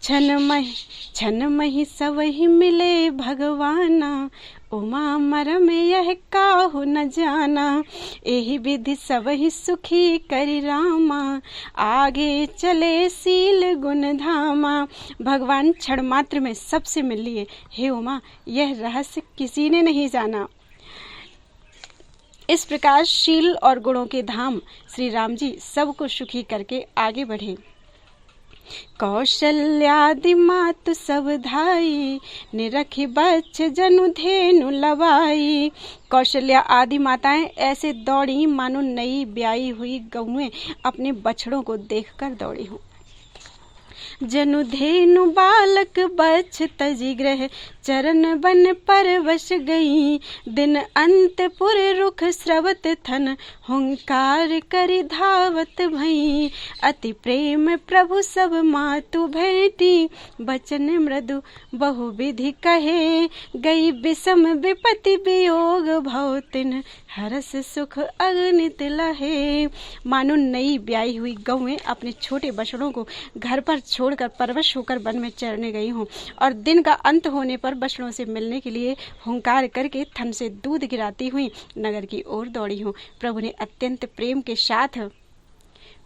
छन मही सबहि मिले भगवाना, उमा मरम यह काहू न जाना। एहि विधि सबहि सुखी करि रामा, आगे चले सील गुण धामा। भगवान क्षण मात्र में सबसे मिल लिए। हे उमा, यह रहस्य किसी ने नहीं जाना। इस प्रकार शील और गुणों के धाम श्री राम जी सबको सुखी करके आगे बढ़े। कौशल्यादि मातु सब धाई, निरखी बच्च जनु धेनु लवाई। कौशल्या आदि माताएं ऐसे दौड़ी मानो नई ब्याई हुई गौएं अपने बछड़ों को देखकर दौड़ी हों। जनु धेनु बालक बछ तजी ग्रह, चरण बन परवश गई। दिन अंतपुर रुख स्रवत थन, हुंकार करी धावत भई। अति प्रेम प्रभु सब मातु भेंटी, बचन मृदु बहु विधि कहे। गई विषम विपत्ति वियोग भव तिन, हरस सुख अगणित लहे। मानो नई ब्याई हुई गौएं अपने छोटे बछड़ों को घर पर छोड़कर परवश होकर वन में चरने गई हूँ और दिन का अंत होने पर बछड़ों से मिलने के लिए हुंकार करके थन से दूध गिराती हुई नगर की ओर दौड़ी हूँ। प्रभु ने अत्यंत प्रेम के साथ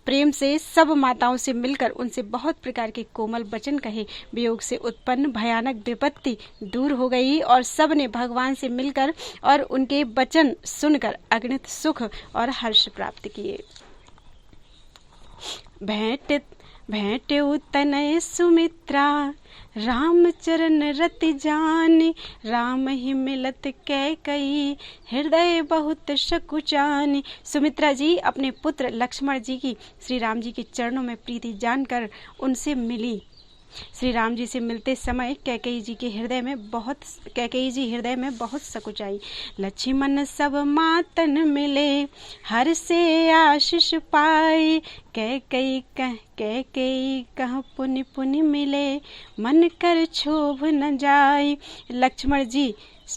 प्रेम से सब माताओं से मिलकर उनसे बहुत प्रकार के कोमल वचन कहे। वियोग से उत्पन्न भयानक विपत्ति दूर हो गई और सब ने भगवान से मिलकर और उनके वचन सुनकर अगणित सुख और हर्ष प्राप्त किए। भेंट तनय सुमित्रा राम चरण रति जानी, राम ही मिलत कैकई हृदय बहुत सकुचानी। सुमित्रा जी अपने पुत्र लक्ष्मण जी की श्री राम जी के चरणों में प्रीति जानकर उनसे मिली। श्री राम जी से मिलते समय कैकेयी जी हृदय में बहुत सकुचाई। लक्ष्मण सब मातन मिले हर से आशीष पाए, कैकेयी कह पुनि पुनि मिले मन कर क्षोभ न जाए। लक्ष्मण जी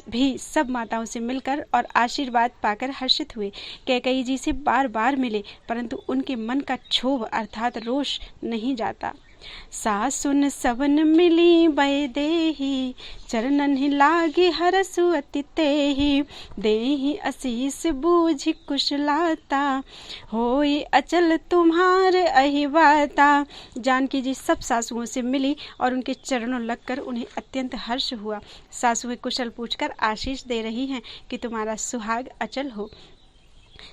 भी सब माताओं से मिलकर और आशीर्वाद पाकर हर्षित हुए। कैकेयी जी से बार बार मिले परंतु उनके मन का क्षोभ अर्थात रोष नहीं जाता। सासुन सबन मिली बय देही, चरणन ही लागी हरसु अति तेहि। देहि आशीष बूझ कुशलाता, होई अचल तुम्हार अहिवाता। जानकी जी सब सासुओं से मिली और उनके चरणों लगकर उन्हें अत्यंत हर्ष हुआ। सासुएं कुशल पूछकर आशीष दे रही हैं कि तुम्हारा सुहाग अचल हो।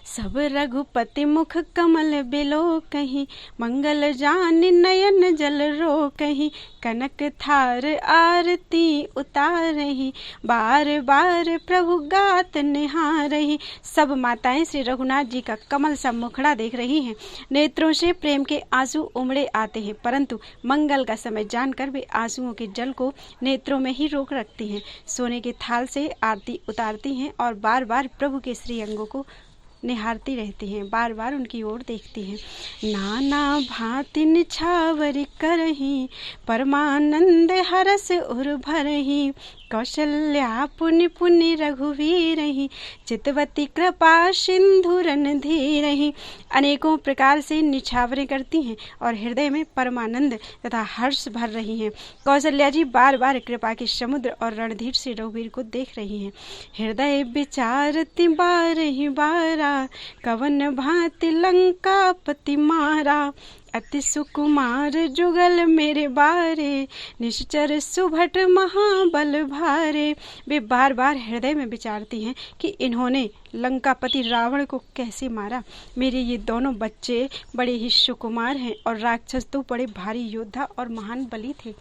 सब रघुपति मुख कमल बिलो कहीं, मंगल जान नयन जल रो कहीं। कनक थार आरती उतारही, बार बार प्रभु गात निहारही। सब माताएं श्री रघुनाथ जी का कमल सा मुखड़ा देख रही हैं। नेत्रों से प्रेम के आंसू उमड़े आते हैं परंतु मंगल का समय जानकर वे आंसुओं के जल को नेत्रों में ही रोक रखती हैं। सोने के थाल से आरती उतारती हैं और बार बार प्रभु के श्री अंगों को निहारती रहती हैं, बार बार उनकी ओर देखती हैं। नाना भांति निछावर करही, परमानंद हरस उर भरही। कौशल्या पुनि पुनि रघुवीरही, चितवती कृपा सिंधुरन धीरही। अनेकों प्रकार से निछावरें करती हैं और हृदय में परमानंद तथा हर्ष भर रही हैं। कौशल्या जी बार बार कृपा के समुद्र और रणधीर से रघुवीर को देख रही हैं। हृदय विचारति बारहि बारा, कवन भांति लंकापति मारा। अति सुकुमार जुगल मेरे बारे, निश्चर सुभट महाबल भारे। वे बार बार हृदय में विचारती हैं कि इन्होंने लंकापति रावण को कैसे मारा। मेरे ये दोनों बच्चे बड़े ही सुकुमार हैं और राक्षस तो बड़े भारी योद्धा और महान बली थे।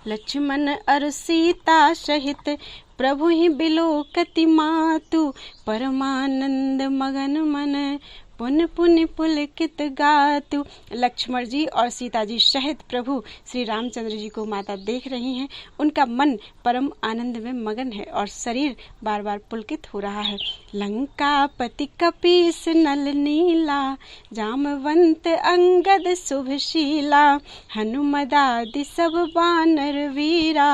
लक्ष्मण और सीता सहित प्रभु ही बिलोकति मातु, परमानंद मगन मन पुन पुनि पुलकित गातु। लक्ष्मण जी और सीता जी सहित प्रभु श्री रामचंद्र जी को माता देख रही हैं। उनका मन परम आनंद में मगन है और शरीर बार बार पुलकित हो रहा है। लंकापति कपीस नल नीला, जामवंत अंगद शुभशीला। हनुमदादि सब बानर वीरा,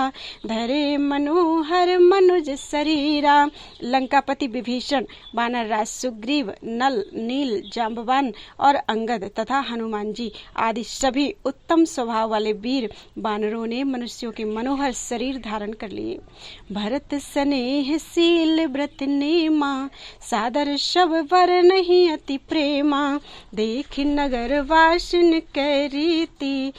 धरे मनोहर मनुज शरीरा। लंकापति विभीषण, वानर राज सुग्रीव, नल, नील, जाम्बवान और अंगद तथा हनुमान जी आदि सभी उत्तम स्वभाव वाले वीर वानरों ने मनुष्यों के मनोहर शरीर धारण कर लिए। भरत स्नेह शील व्रत नेमा, सादर शब वर नहीं अति प्रेमा। देख नगर वासिन कै रीति,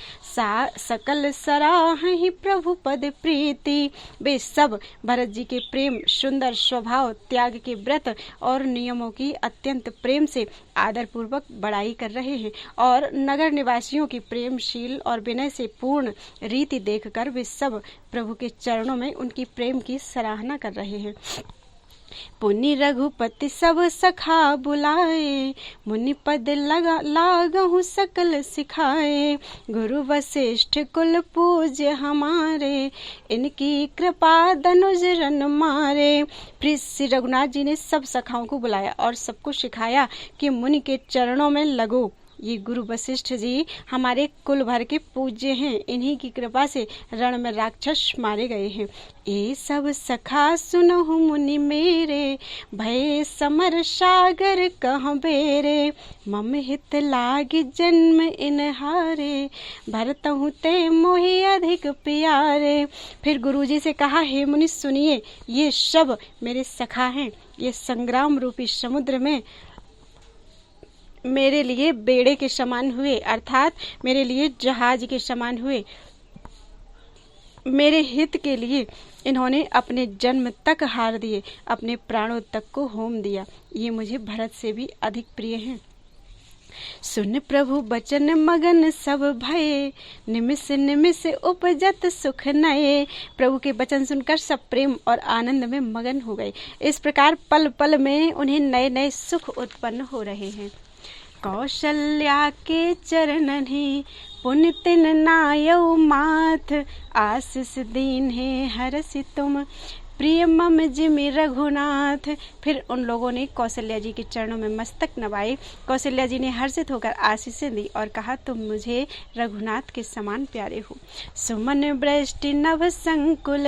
सकल सराह ही प्रभु पद प्रीति। वे सब भरत जी के प्रेम, सुंदर स्वभाव, त्याग के व्रत और नियमों की अत्यंत प्रेम से आदर पूर्वक बड़ाई कर रहे हैं और नगर निवासियों की प्रेमशील और विनय से पूर्ण रीति देखकर वे सब प्रभु के चरणों में उनकी प्रेम की सराहना कर रहे हैं। पुनि रघुपति सब सखा बुलाए, मुनि पद लागहु सकल सिखाए। गुरु वशिष्ठ कुल पूज्य हमारे, इनकी कृपा धनुज रन मारे। फिर श्री रघुनाथ जी ने सब सखाओं को बुलाया और सबको सिखाया कि मुनि के चरणों में लगो। ये गुरु वशिष्ठ जी हमारे कुल भर के पूज्य हैं, इन्हीं की कृपा से रण में राक्षस मारे गए हैं। ये सब सखा सुनहु मुनि मेरे, भय समर सागर कह बेरे। मम हित लागी जन्म इनहारे, भरतहु ते मोहि अधिक प्यारे। फिर गुरुजी से कहा, हे मुनि सुनिए, ये सब मेरे सखा हैं। ये संग्राम रूपी समुद्र में मेरे लिए बेड़े के समान हुए, अर्थात मेरे लिए जहाज के समान हुए। मेरे हित के लिए इन्होंने अपने जन्म तक हार दिए, अपने प्राणों तक को होम दिया। ये मुझे भरत से भी अधिक प्रिय हैं। सुन प्रभु बचन मगन सब भये, निमिष निमिष उपजत सुख नये। प्रभु के वचन सुनकर सब प्रेम और आनंद में मगन हो गए। इस प्रकार पल पल में उन्हें नए नए सुख उत्पन्न हो रहे हैं। कौशल्या के चरणनि पुनि तिन नायउ माथ, आशीष दीन है हरसि तुम प्रिय मम जिमि रघुनाथ। फिर उन लोगों ने कौशल्या जी के चरणों में मस्तक नवाए। कौशल्या जी ने हर्षित होकर आशीषें दी और कहा, तुम मुझे रघुनाथ के समान प्यारे हो। सुमन वृष्टि नभ संकुल,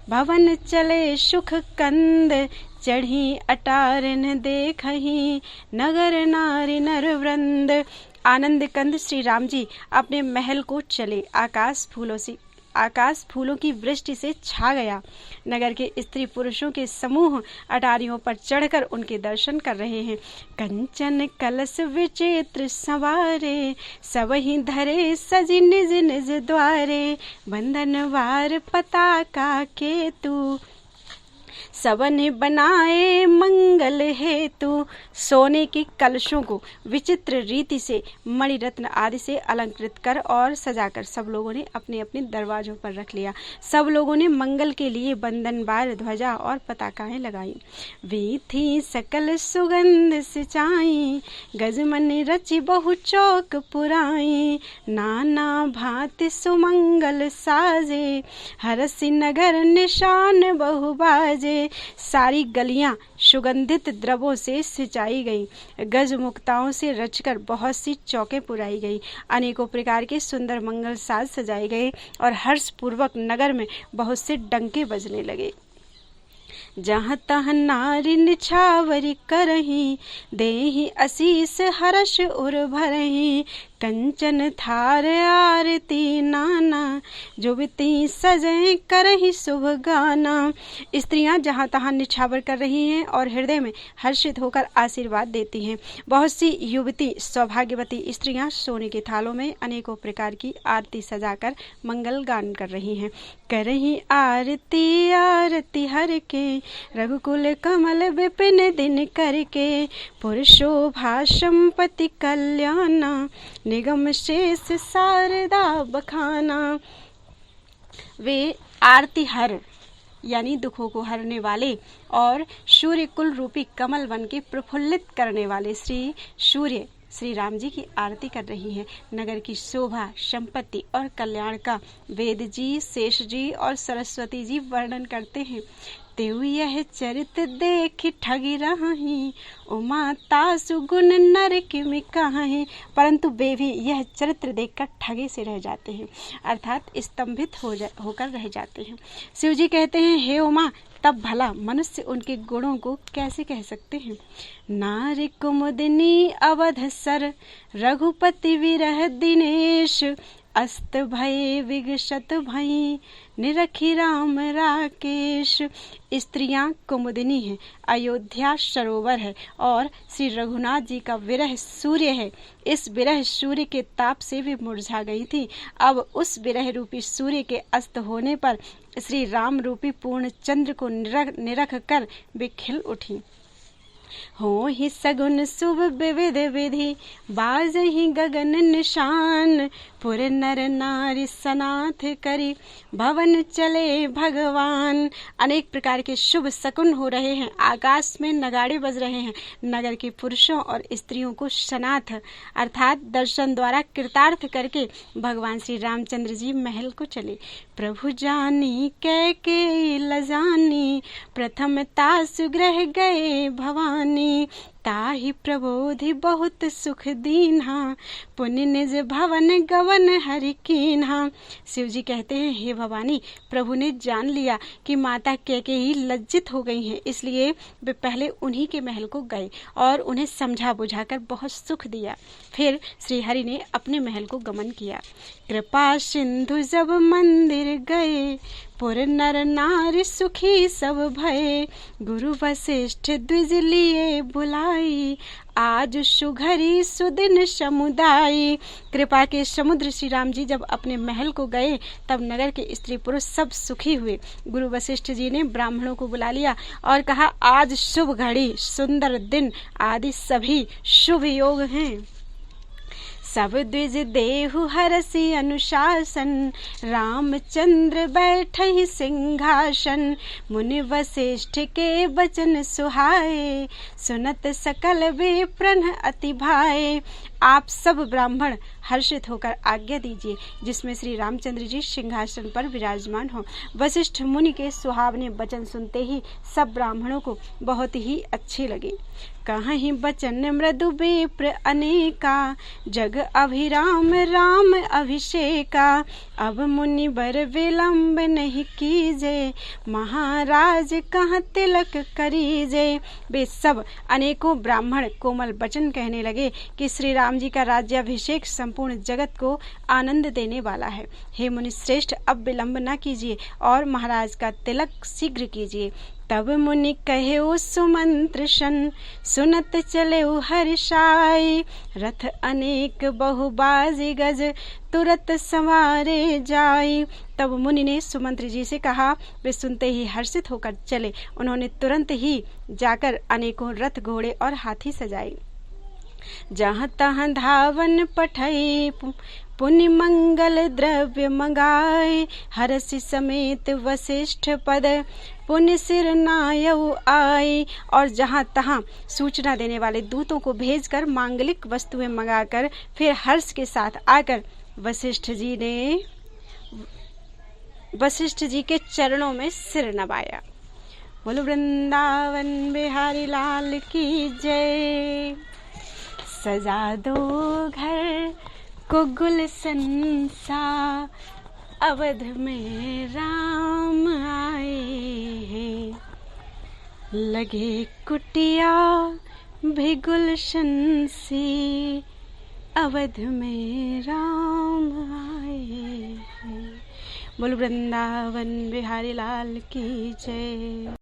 भवन चले सुख कंद, चढ़ी अटारन देखही नगर नारी नर वृंद। आनंद कंद श्री राम जी अपने महल को चले। आकाश फूलों की वृष्टि से छा गया। नगर के स्त्री पुरुषों के समूह अटारियों पर चढ़कर उनके दर्शन कर रहे हैं। कंचन कलश विचित्र संवारे, सबहि धरे सजी निज निज द्वारे, बंधन वार पताका केतु, सबने बनाए मंगल हेतु। सोने के कलशों को विचित्र रीति से मणिरत्न आदि से अलंकृत कर और सजाकर सब लोगों ने अपने अपने दरवाजों पर रख लिया। सब लोगों ने मंगल के लिए बंधनवार ध्वजा और पताकाएं लगाई। वे थी सकल सुगंध सिंचाई, गजमन रचि बहु चौक पुराई, नाना भांति सुमंगल साजे, हरसि नगर निशान बहु बाजे। सारी गलियां सुगंधित द्रव्यों से सिंचाई गई, गज मुक्ताओं से रचकर बहुत सी चौकें पुराई गई, अनेकों प्रकार के सुंदर मंगल साज सजाए गए और हर्षपूर्वक नगर में बहुत से डंके बजने लगे। जहाँ तहाँ नारी निछावरी करही, देहि असीस हर्ष उर भरही, कंचन थार आरती नाना, जुबती सजे करही शुभ गाना। स्त्रियां जहाँ तहाँ निछावर कर रही हैं और हृदय में हर्षित होकर आशीर्वाद देती हैं। बहुत सी युवती सौभाग्यवती स्त्रियां सोने के थालों में अनेकों प्रकार की आरती सजाकर मंगल गान कर रही हैं। करही आरती आरती हर के, रघुकुल कमल विपिन दिन करके, पुरुषोभा संपत्ति कल्याणा, निगम शेष शारदा बखाना। वे आरती हर यानी दुखों को हरने वाले और सूर्य कुल रूपी कमल वन के प्रफुल्लित करने वाले श्री सूर्य श्री राम जी की आरती कर रही हैं। नगर की शोभा, संपत्ति और कल्याण का वेद जी, शेष जी और सरस्वती जी वर्णन करते हैं। तेउ यह चरित देख ठगी रही, उमा तासु गुण नर किमि कहाहि। परंतु वे भी यह चरित्र देखकर ठगे से रह जाते हैं, अर्थात स्तंभित होकर रह जाते हैं। शिव जी कहते हैं, हे उमा, तब भला मनुष्य उनके गुणों को कैसे कह सकते हैं। नारी कुमुदिनी अवध सर, रघुपति विरह दिनेश, अस्त भय विगशत भई, निरखी राम राकेश। स्त्रियां कुमुदिनी हैं, अयोध्या सरोवर है और श्री रघुनाथ जी का विरह सूर्य है। इस विरह सूर्य के ताप से भी मुरझा गई थी। अब उस विरह रूपी सूर्य के अस्त होने पर श्री राम रूपी पूर्ण चंद्र को निरख कर वे खिल उठी। हो ही सगुन शुभ विविध विधि, बाज ही गगन निशान, पुर नर नारी सनाथ करी, भवन चले भगवान। अनेक प्रकार के शुभ शकुन हो रहे हैं, आकाश में नगाड़े बज रहे हैं। नगर के पुरुषों और स्त्रियों को सनाथ अर्थात दर्शन द्वारा कृतार्थ करके भगवान श्री रामचंद्र जी महल को चले। प्रभु जानी कैकेयी लजानी, प्रथम तासु ग्रह गए भवानी, ताहि प्रबोधि बहुत सुख दीन्हा, पुनि निज भवन गवन हरि कीन्हा। शिव जी कहते हैं, हे भवानी, प्रभु ने जान लिया कि माता कैकेयी लज्जित हो गई हैं, इसलिए वे पहले उन्हीं के महल को गए और उन्हें समझा बुझाकर बहुत सुख दिया। फिर श्री हरि ने अपने महल को गमन किया। कृपा सिंधु जब मंदिर गए, पुर नर नारी सुखी सब भये, गुरु वशिष्ठ द्विज लिए बुलाई, आज सुघरी सुदिन समुदाय। कृपा के समुद्र श्री राम जी जब अपने महल को गए तब नगर के स्त्री पुरुष सब सुखी हुए। गुरु वशिष्ठ जी ने ब्राह्मणों को बुला लिया और कहा, आज शुभ घड़ी, सुंदर दिन आदि सभी शुभ योग हैं। सब द्विज देहु हरसि अनुशासन, रामचंद्र बैठहि सिंहासन। मुनि वशिष्ठ के वचन सुहाए, सुनत सकल विप्रन अति भाए। आप सब ब्राह्मण हर्षित होकर आज्ञा दीजिए जिसमें श्री रामचंद्र जी सिंहासन पर विराजमान हो। वशिष्ठ मुनि के सुहावने वचन सुनते ही सब ब्राह्मणों को बहुत ही अच्छे लगे। कहीं बचन मृदु विप्र अनेका, जग अभिराम राम अभिषेका। अब मुनि बर विलंब नहीं कीजे, महाराज कहाँ तिलक करीजे। वे सब अनेकों ब्राह्मण कोमल वचन कहने लगे कि श्री राम जी का राज्याभिषेक संपूर्ण जगत को आनंद देने वाला है। हे मुनि श्रेष्ठ, अब विलंब न कीजिए और महाराज का तिलक शीघ्र कीजिए। तब मुनि कहे सुमंत्र शन, सुनत चले हर्षाय। रथ अनेक बहुबाजी गज, तुरत सवारे जाई। तब मुनि ने सुमंत्र जी से कहा। वे सुनते ही हर्षित होकर चले। उन्होंने तुरंत ही जाकर अनेकों रथ घोड़े और हाथी सजाए। जहाँ तहाँ धावन पठई, पुण्य मंगल द्रव्य मंगाए। हरसि समेत वशिष्ठ पद, पुण्य सिर नायउ आए। और जहाँ तहाँ सूचना देने वाले दूतों को भेजकर मांगलिक वस्तुएं मंगाकर फिर हर्ष के साथ आकर वशिष्ठ जी के चरणों में सिर नवाया। बोलो वृंदावन बिहारी लाल की जय। सजा दो घर को गुलशन सा, अवध में राम आए हैं। लगे कुटिया भी गुलशन सी, अवध में राम आए हैं। बोल वृंदावन बिहारी लाल की जय।